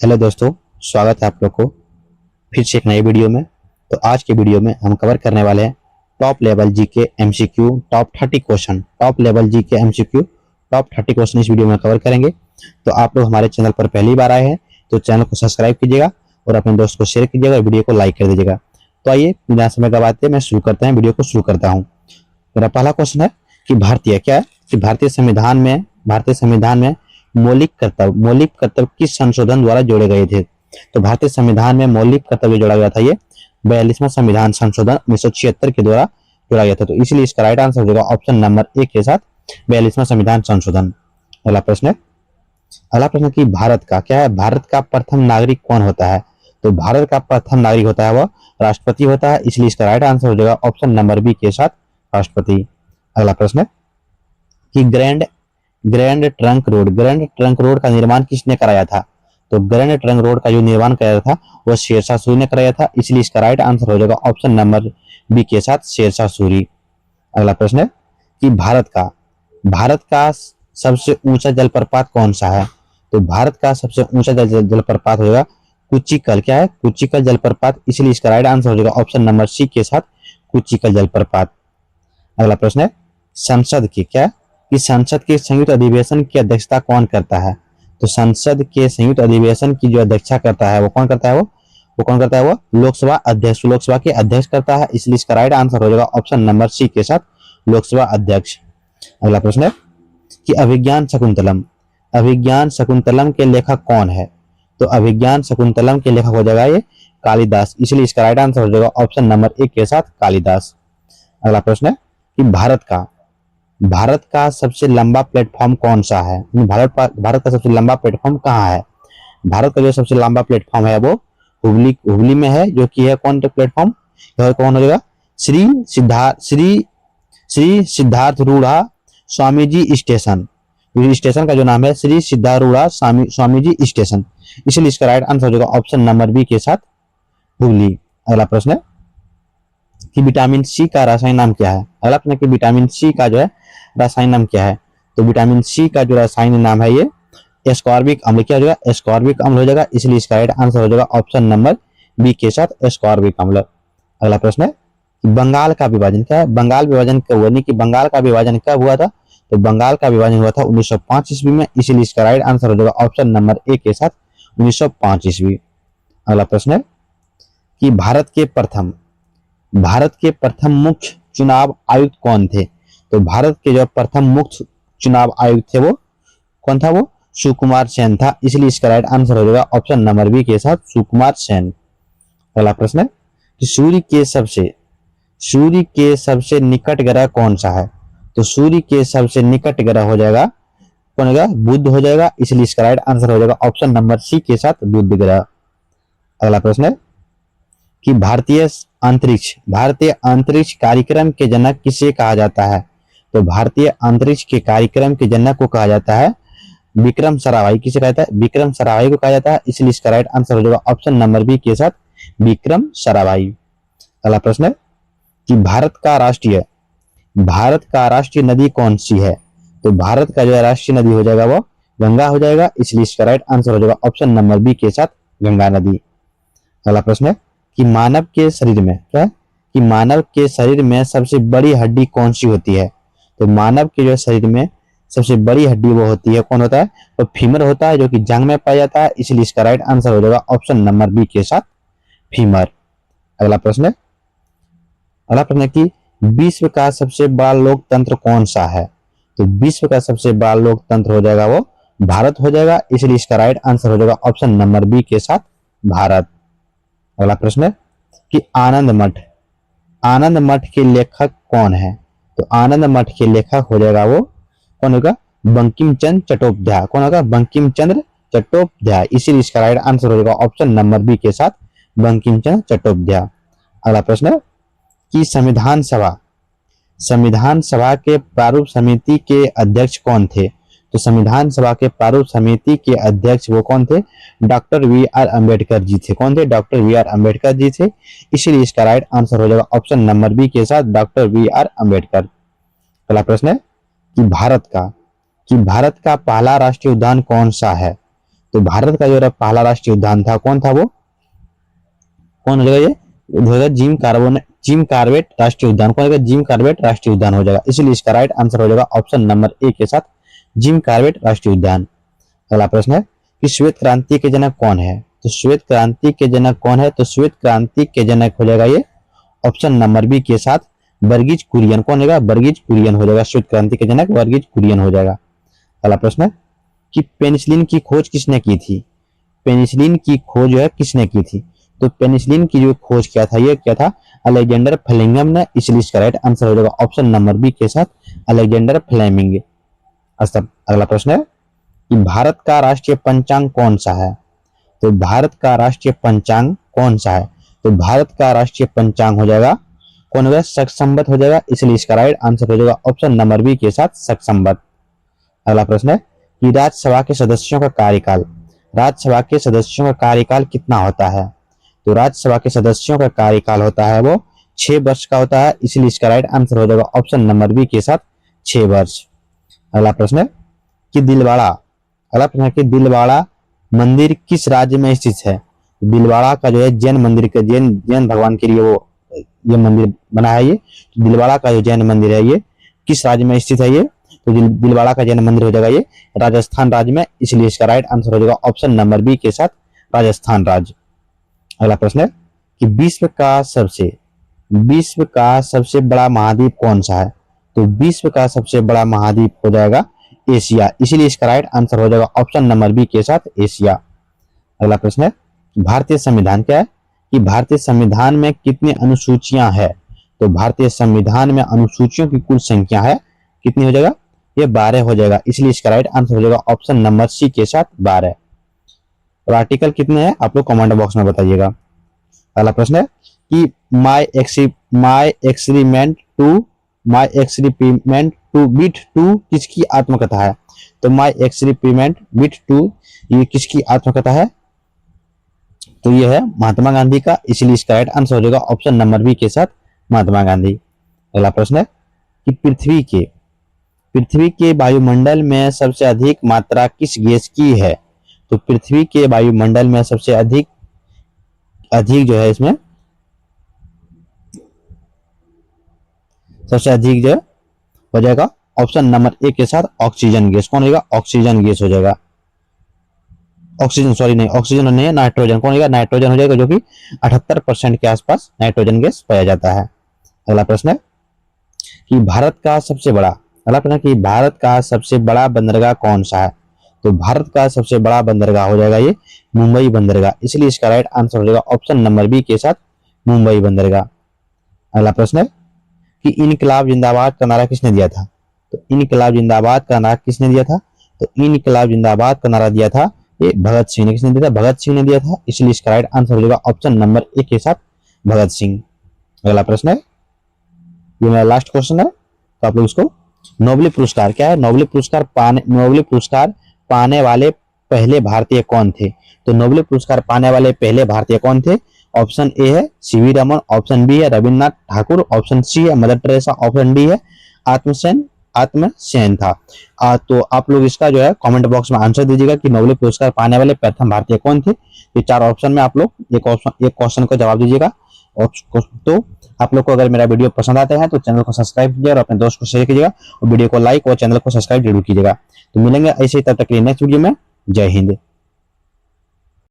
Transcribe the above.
Hello दोस्तों, स्वागत है आप लोग को फिर से एक नए वीडियो में। तो आज के वीडियो में हम कवर करने वाले हैं top level GK MCQ top 30 question. Top level GK MCQ top 30 question इस वीडियो में कवर करेंगे। तो आप लोग हमारे चैनल पर पहली बार आए हैं तो चैनल को सब्सक्राइब कीजिएगा और अपने दोस्त को शेयर कीजिएगा और वीडियो को लाइक कर दीजिएगा। तो आइए बिना समय गवाते मैं शुरू करते हैं, वीडियो को शुरू करता हूँ। मेरा पहला क्वेश्चन है कि भारतीय संविधान में मौलिक कर्तव्य किस संशोधन द्वारा जोड़े गए थे। तो भारतीय संविधान में मौलिक कर्तव्य जोड़ा गया था ये 42वां संविधान संशोधन 1976 के द्वारा जोड़ा गया था। तो इसलिए इसका राइट आंसर हो जाएगा ऑप्शन नंबर ए के साथ 42वां संविधान संशोधन। अगला प्रश्न की भारत का प्रथम नागरिक कौन होता है। तो भारत का प्रथम नागरिक होता है वह राष्ट्रपति होता है, इसलिए इसका राइट आंसर हो जाएगा ऑप्शन नंबर बी के साथ राष्ट्रपति। अगला प्रश्न कि ग्रैंड ट्रंक रोड का निर्माण किसने कराया था। तो ग्रैंड ट्रंक रोड का जो निर्माण कराया था वह शेरशाह सूरी ने कराया था, इसलिए इसका राइट आंसर हो जाएगा ऑप्शन नंबर बी के साथ शेरशाह सूरी। अगला प्रश्न है कि भारत का सबसे ऊंचा जलप्रपात कौन सा है। तो भारत का सबसे ऊंचा जलप्रपात होगा कुचिकल कुचिकल जलप्रपात, इसलिए इसका राइट आंसर हो जाएगा ऑप्शन नंबर सी के साथ कुचिकल जलप्रपात। अगला प्रश्न है संसद के संयुक्त अधिवेशन की अध्यक्षता कौन करता है। तो संसद के संयुक्त अधिवेशन की जो अध्यक्षता करता है वो कौन करता है वो लोकसभा के अध्यक्ष करता है, इसलिए इसका राइट आंसर हो जाएगा ऑप्शन नंबर सी के साथ लोकसभा अध्यक्ष। अगला प्रश्न है कि अभिज्ञान शकुंतलम के लेखक कौन है। तो अभिज्ञान शकुंतलम के लेखक हो जाएगा ये कालिदास, इसलिए इसका राइट आंसर हो जाएगा ऑप्शन नंबर ए के साथ कालिदास। अगला प्रश्न है कि भारत का सबसे लंबा प्लेटफॉर्म कौन सा है। भारत का सबसे लंबा प्लेटफॉर्म कहाँ है। भारत का जो सबसे लंबा प्लेटफॉर्म है वो हुबली में है, जो कि है कौन प्लेटफॉर्म, कौन हो जाएगा श्री सिद्धार्थरूढ़ा स्वामी जी स्टेशन। स्टेशन का जो नाम है श्री सिद्धारूढ़ा स्वामी जी स्टेशन, इसलिए इसका राइट आंसर हो जाएगा ऑप्शन नंबर बी के साथ हुबली। अगला प्रश्न है कि विटामिन सी का रासायनिक नाम क्या है। अगला प्रश्न कि विटामिन सी का जो है रासायनिक नाम क्या है। तो विटामिन सी का जो रासायनिक नाम है ये एस्कॉर्बिक अम्ल क्या हो जाएगा, एस्कॉर्बिक अम्ल हो जाएगा, इसलिए इसका राइट आंसर हो जाएगा ऑप्शन नंबर बी के साथ एस्कॉर्बिक अम्ल। अगला प्रश्न है कि बंगाल का विभाजन क्या है। बंगाल विभाजन कब हुआ, कि बंगाल का विभाजन कब हुआ था। तो बंगाल का विभाजन हुआ था 1905 ईस्वी में, इसलिए इसका राइट आंसर हो जाएगा ऑप्शन नंबर ए के साथ 1905 ईस्वी। अगला प्रश्न है कि भारत के प्रथम मुख्य चुनाव आयुक्त कौन थे। तो भारत के जो प्रथम मुख्य चुनाव आयुक्त थे वो कौन था, वो सुकुमार सेन था, इसलिए इसका राइट आंसर हो जाएगा ऑप्शन नंबर बी के साथ सुकुमार सेन। अगला प्रश्न है कि सूर्य के सबसे निकट ग्रह कौन सा है। तो सूर्य के सबसे निकट ग्रह हो जाएगा कौन होगा, बुध हो जाएगा, इसलिए इसका राइट आंसर हो जाएगा ऑप्शन नंबर सी के साथ बुध ग्रह। अगला प्रश्न है कि भारतीय अंतरिक्ष कार्यक्रम के जनक किसे कहा जाता है। तो भारतीय अंतरिक्ष के कार्यक्रम के जनक को कहा जाता है विक्रम साराभाई। किसे कहा जाता है, विक्रम साराभाई को कहा जाता है, इसलिए इसका राइट आंसर हो जाएगा ऑप्शन नंबर बी के साथ विक्रम साराभाई। अगला प्रश्न है कि भारत का राष्ट्रीय नदी कौन सी है। तो भारत का जो राष्ट्रीय नदी हो जाएगा वो गंगा हो जाएगा, इसलिए इसका राइट आंसर हो जाएगा ऑप्शन नंबर बी के साथ गंगा नदी। अगला प्रश्न है कि मानव के शरीर में सबसे बड़ी हड्डी कौन सी होती है। तो मानव के जो शरीर में सबसे बड़ी हड्डी वो होती है कौन होता है, तो फीमर होता है, जो कि जांघ में पाया जाता है, इसलिए इसका राइट आंसर हो जाएगा ऑप्शन नंबर बी के साथ फीमर। अगला प्रश्न है कि विश्व का सबसे बड़ा लोकतंत्र कौन सा है। तो विश्व का सबसे बड़ा लोकतंत्र हो जाएगा वो भारत हो जाएगा, इसलिए इसका राइट आंसर हो जाएगा ऑप्शन नंबर बी के साथ भारत। अगला प्रश्न है कि आनंद मठ के लेखक कौन है। तो आनंद मठ के लेखक हो जाएगा वो कौन होगा, बंकिम चंद्र चट्टोपाध्याय। कौन होगा, बंकिम चंद्र चट्टोपाध्याय, इसीलिए इसका राइट आंसर हो जाएगा ऑप्शन नंबर बी के साथ बंकिम चंद्र चट्टोपाध्याय। अगला प्रश्न है कि संविधान सभा के प्रारूप समिति के अध्यक्ष कौन थे। तो संविधान सभा के प्रारूप समिति के अध्यक्ष वो कौन थे, doctor V are Ambedkar ji थे। कौन थे, doctor V are Ambedkar ji थे, इसीलिए इसका राइट आंसर हो जाएगा ऑप्शन नंबर बी के साथ डॉक्टर वी आर अम्बेडकर। अगला प्रश्न है कि भारत का पहला राष्ट्रीय उद्यान कौन सा है। तो भारत का जो है पहला राष्ट्रीय उद्यान था, कौन था वो, कौन हो जाएगा ये, हो जाएगा जिम कार्बेट राष्ट्रीय उद्यान, कौन हो जाएगा, जिम कार्बेट राष्ट्रीय उद्यान हो जाएगा। इसलिए इसका राइट आंसर हो जाएगा ऑप्शन नंबर ए के साथ जिम कार्बेट राष्ट्रीय उद्यान। अगला प्रश्न है कि श्वेत क्रांति के जनक कौन है, तो श्वेत क्रांति के जनक कौन है, तो श्वेत क्रांति के जनक हो जाएगा ये ऑप्शन नंबर बी के साथ वर्गीज कुरियन, कौन होगा, वर्गीज कुरियन हो जाएगा, श्वेत क्रांति के जनक वर्गीज कुरियन हो जाएगा। अगला प्रश्न है कि पेनिसिलिन की खोज किसने की थी, पेनिसिलिन की खोज जो है किसने की थी, तो पेनिसिलिन की जो खोज किया था ये क्या था, अलेक्जेंडर फ्लेमिंग ने, इसलिए इसका राइट आंसर हो जाएगा ऑप्शन नंबर बी के साथ अलेक्जेंडर फ्लेमिंग। अगला प्रश्न है कि भारत का राष्ट्रीय पंचांग कौन सा है, तो भारत का राष्ट्रीय पंचांग कौन सा है, तो भारत का राष्ट्रीय पंचांग हो जाएगा कौन होगा, शक हो जाएगा, इसलिए इसका राइट आंसर हो जाएगा ऑप्शन नंबर बी के साथ शक। अगला प्रश्न है कि राज्यसभा के सदस्यों का कार्यकाल, राज्यसभा के सदस्यों का कार्यकाल कितना होता है, तो राज्यसभा के सदस्यों का कार्यकाल होता है वो 6 वर्ष का होता है, इसलिए इसका राइट आंसर हो जाएगा ऑप्शन नंबर बी के साथ 6 वर्ष। अगला प्रश्न है कि दिलवाड़ा मंदिर किस राज्य में स्थित है, दिलवाड़ा का जो है जैन मंदिर का जैन भगवान के लिए वो ये मंदिर बना है, ये तो दिलवाड़ा का जो जैन मंदिर है ये किस राज्य में स्थित है, ये तो दिलवाड़ा का जैन मंदिर हो जाएगा ये राजस्थान राज्य में, इसलिए इसका राइट आंसर हो जाएगा ऑप्शन नंबर बी के साथ राजस्थान राज्य। अगला प्रश्न है कि विश्व का सबसे बड़ा महाद्वीप कौन सा है, तो विश्व का सबसे बड़ा महाद्वीप हो जाएगा एशिया, इसीलिए इसका राइट आंसर हो जाएगा ऑप्शन नंबर बी के साथ एशिया। अगला प्रश्न है भारतीय संविधान क्या है, कि भारतीय संविधान में कितनी अनुसूचियां हैं, तो भारतीय संविधान में अनुसूचियों की कुल संख्या है कितनी हो जाएगा, ये 12 हो जाएगा, इसलिए इसका राइट आंसर हो जाएगा ऑप्शन नंबर सी के साथ 12। और आर्टिकल कितने हैं आप लोग कमेंट बॉक्स में बताइएगा। अगला प्रश्न है कि my experiment to beat to किसकी आत्मकथा है, तो माई एक्सपेरिमेंट बीट टू ये किसकी आत्मकथा है, तो ये है महात्मा गांधी का, इसलिए इसका राइट आंसर हो जाएगा ऑप्शन नंबर बी के साथ महात्मा गांधी। अगला प्रश्न है कि पृथ्वी के वायुमंडल में सबसे अधिक मात्रा किस गैस की है, तो पृथ्वी के वायुमंडल में सबसे अधिक जो है इसमें सबसे अधिक जो हो जाएगा ऑप्शन नंबर ए के साथ ऑक्सीजन गैस, कौन होगा, ऑक्सीजन गैस हो जाएगा, ऑक्सीजन नहीं है नाइट्रोजन, कौन होगा, नाइट्रोजन हो जाएगा, जो कि 78% के आसपास नाइट्रोजन गैस पाया जाता है। अगला प्रश्न है कि भारत का सबसे बड़ा बंदरगाह कौन सा है, तो भारत का सबसे बड़ा बंदरगाह हो जाएगा ये मुंबई बंदरगाह, इसलिए इसका राइट आंसर हो जाएगा ऑप्शन नंबर बी के साथ मुंबई बंदरगाह। अगला प्रश्न है कि इनकलाब जिंदाबाद का नारा किसने दिया था, तो इनकलाब जिंदाबाद का नारा किसने दिया था, तो इनकलाब जिंदाबाद का नारा दिया था ये भगत सिंह ने, किसने दिया था, भगत सिंह ने दिया था, इसलिए इसका राइट आंसर हो जाएगा ऑप्शन नंबर ए के साथ भगत सिंह। अगला प्रश्न है, ये मेरा लास्ट क्वेश्चन है, तो आप लोग इसको नोबेल पुरस्कार क्या है, नोबेल पुरस्कार पाने वाले पहले भारतीय कौन थे, तो नोबेल पुरस्कार पाने वाले पहले भारतीय कौन थे, ऑप्शन ए है सीवी रमन, ऑप्शन बी है रविन्द्रनाथ ठाकुर, ऑप्शन सी है मदर टेरेसा, ऑप्शन डी है आत्मसेन था। तो आप लोग इसका जो है कमेंट बॉक्स में आंसर दीजिएगा कि नोबेल पुरस्कार पाने वाले प्रथम भारतीय कौन थे। ये 4 ऑप्शन में आप लोग एक क्वेश्चन का जवाब दीजिएगा। तो आप लोग को अगर मेरा वीडियो पसंद आता है तो चैनल को सब्सक्राइब कीजिए और अपने दोस्त को शेयर कीजिएगा और वीडियो को लाइक और चैनल को सब्सक्राइब जरूर कीजिएगा। तो मिलेंगे ऐसे ही, तब तक के लिए नेक्स्ट वीडियो में। जय हिंद।